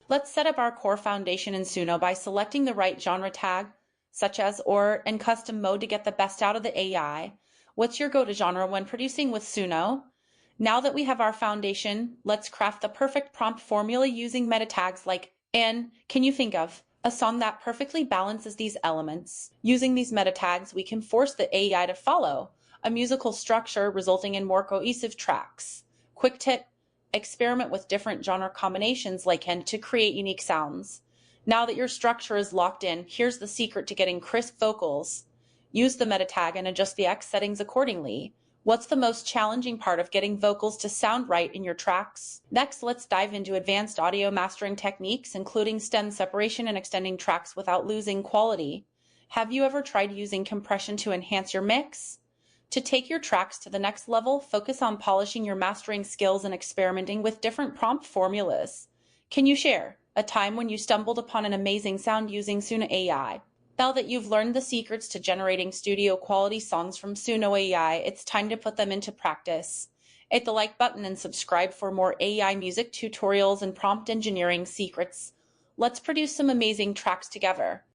Let's set up our core foundation in Suno by selecting the right genre tag, such as or and custom mode to get the best out of the AI. What's your go-to genre when producing with Suno? Now that we have our foundation, let's craft the perfect prompt formula using meta tags like and can you think of a song that perfectly balances these elements? Using these meta tags, we can force the AI to follow a musical structure resulting in more cohesive tracks. Quick tip: experiment with different genre combinations like and to create unique sounds. Now that your structure is locked in, here's the secret to getting crisp vocals. Use the meta tag and adjust the X settings accordingly. What's the most challenging part of getting vocals to sound right in your tracks? Next, let's dive into advanced audio mastering techniques, including stem separation and extending tracks without losing quality. Have you ever tried using compression to enhance your mix? To take your tracks to the next level, focus on polishing your mastering skills and experimenting with different prompt formulas. Can you share a time when you stumbled upon an amazing sound using Suno AI? Now that you've learned the secrets to generating studio quality songs from Suno AI, it's time to put them into practice. Hit the like button and subscribe for more AI music tutorials and prompt engineering secrets. Let's produce some amazing tracks together.